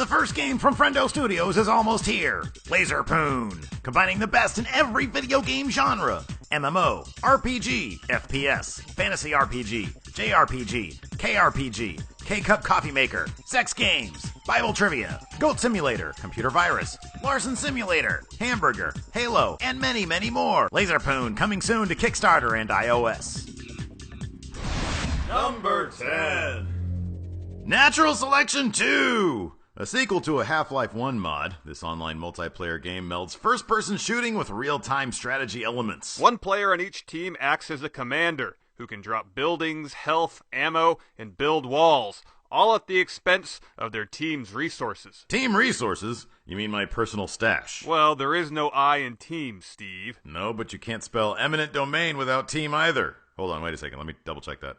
first game from Friendo Studios is almost here. Laserpoon, combining the best in every video game genre. MMO, RPG, FPS, Fantasy RPG, JRPG, KRPG, K-Cup Coffee Maker, Sex Games, Bible Trivia, Goat Simulator, Computer Virus, Larson Simulator, Hamburger, Halo, and many, many more. Laserpoon coming soon to Kickstarter and iOS. Number 10. Natural Selection 2! A sequel to a Half-Life 1 mod, this online multiplayer game melds first-person shooting with real-time strategy elements. One player on each team acts as a commander, who can drop buildings, health, ammo, and build walls, all at the expense of their team's resources. Team resources? You mean my personal stash? Well, there is no I in team, Steve. No, but you can't spell eminent domain without team either. Hold on, wait a second, let me double check that.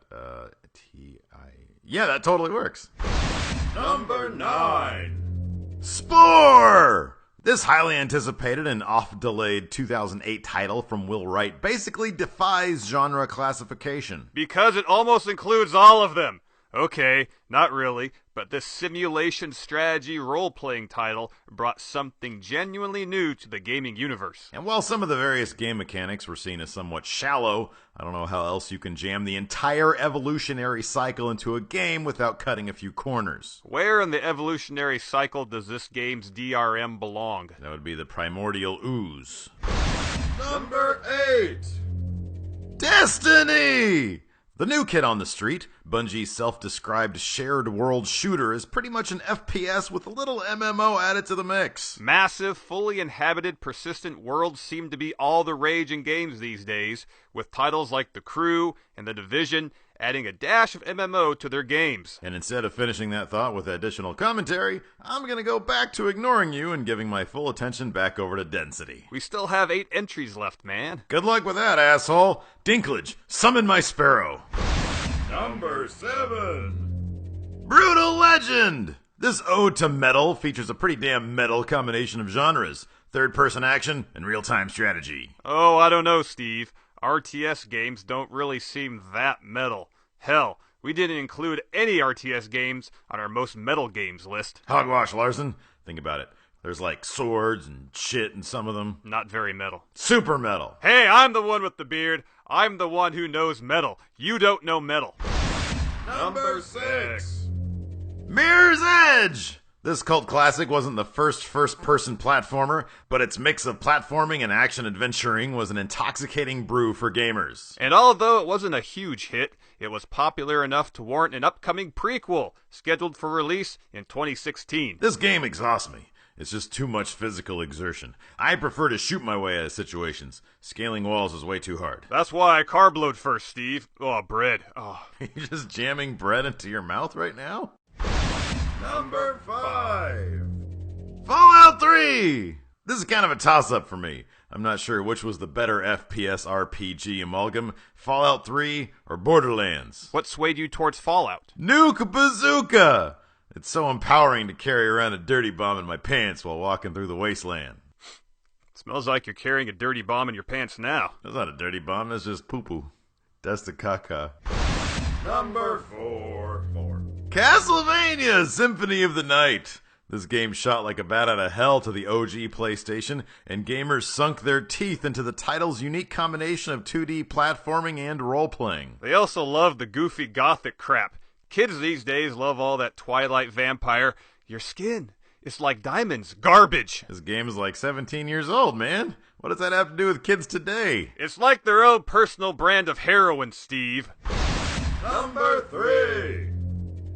T-I... Yeah, that totally works. Number 9. Spore! This highly anticipated and oft-delayed 2008 title from Will Wright basically defies genre classification. Because it almost includes all of them. Okay, not really, but this simulation strategy role-playing title brought something genuinely new to the gaming universe. And while some of the various game mechanics were seen as somewhat shallow, I don't know how else you can jam the entire evolutionary cycle into a game without cutting a few corners. Where in the evolutionary cycle does this game's DRM belong? That would be the primordial ooze. Number 8. Destiny! The new kid on the street, Bungie's self-described shared world shooter, is pretty much an FPS with a little MMO added to the mix. Massive, fully inhabited, persistent worlds seem to be all the rage in games these days, with titles like The Crew and The Division adding a dash of MMO to their games. And instead of finishing that thought with additional commentary, I'm gonna go back to ignoring you and giving my full attention back over to Density. We still have 8 entries left, man. Good luck with that, asshole. Dinklage, summon my sparrow. Number 7. Brutal Legend! This ode to metal features a pretty damn metal combination of genres. Third-person action and real-time strategy. Oh, I don't know, Steve. RTS games don't really seem that metal. Hell, we didn't include any RTS games on our most metal games list. Hogwash, Larson. Think about it. There's like swords and shit in some of them. Not very metal. Super metal. Hey, I'm the one with the beard. I'm the one who knows metal. You don't know metal. Number 6. Mirror's Edge! This cult classic wasn't the first-person platformer, but its mix of platforming and action-adventuring was an intoxicating brew for gamers. And although it wasn't a huge hit, it was popular enough to warrant an upcoming prequel, scheduled for release in 2016. This game exhausts me. It's just too much physical exertion. I prefer to shoot my way out of situations. Scaling walls is way too hard. That's why I carb load first, Steve. Oh, bread. Oh. You're just jamming bread into your mouth right now? Number 5. Fallout 3! This is kind of a toss-up for me. I'm not sure which was the better FPS RPG amalgam, Fallout 3 or Borderlands. What swayed you towards Fallout? Nuke Bazooka! It's so empowering to carry around a dirty bomb in my pants while walking through the wasteland. Smells like you're carrying a dirty bomb in your pants now. That's not a dirty bomb, that's just poo-poo. That's the caca. Number 4. Castlevania Symphony of the Night. This game shot like a bat out of hell to the OG PlayStation, and gamers sunk their teeth into the title's unique combination of 2D platforming and role-playing. They also love the goofy gothic crap. Kids these days love all that Twilight vampire. Your skin, it's like diamonds. Garbage. This game is like 17 years old, man. What does that have to do with kids today? It's like their own personal brand of heroin, Steve. Number 3.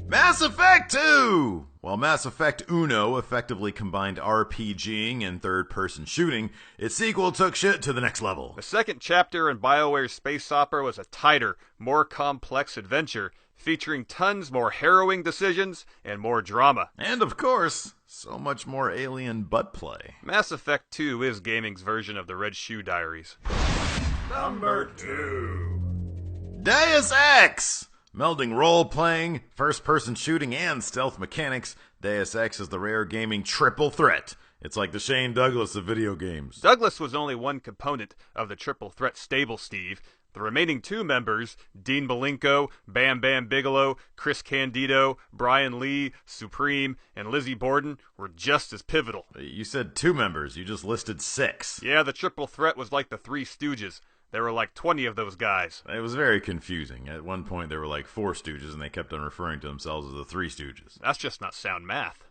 Mass Effect 2! While Mass Effect Uno effectively combined RPGing and third-person shooting, its sequel took shit to the next level. The second chapter in BioWare's space opera was a tighter, more complex adventure, featuring tons more harrowing decisions and more drama. And of course, so much more alien butt play. Mass Effect 2 is gaming's version of the Red Shoe Diaries. Number 2. Deus Ex! Melding role-playing, first-person shooting, and stealth mechanics, Deus Ex is the rare gaming triple threat. It's like the Shane Douglas of video games. Douglas was only one component of the triple threat stable, Steve. The remaining 2 members, Dean Malenko, Bam Bam Bigelow, Chris Candido, Brian Lee, Supreme, and Lizzie Borden, were just as pivotal. You said 2 members. You just listed 6. Yeah, the triple threat was like the Three Stooges. There were like 20 of those guys. It was very confusing. At one point, there were like 4 Stooges, and they kept on referring to themselves as the Three Stooges. That's just not sound math.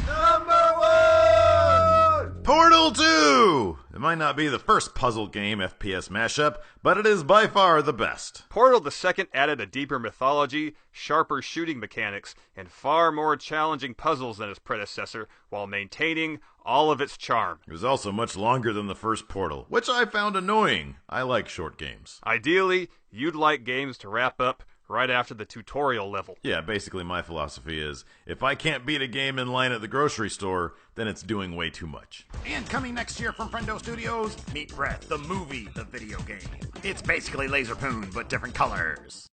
Number 1! Portal 2! It might not be the first puzzle game FPS mashup, but it is by far the best. Portal II added a deeper mythology, sharper shooting mechanics, and far more challenging puzzles than its predecessor, while maintaining all of its charm. It was also much longer than the first Portal, which I found annoying. I like short games. Ideally, you'd like games to wrap up right after the tutorial level. Yeah, basically my philosophy is, if I can't beat a game in line at the grocery store, then it's doing way too much. And coming next year from Friendo Studios, Meat Breath, the movie, the video game. It's basically Laser Poon, but different colors.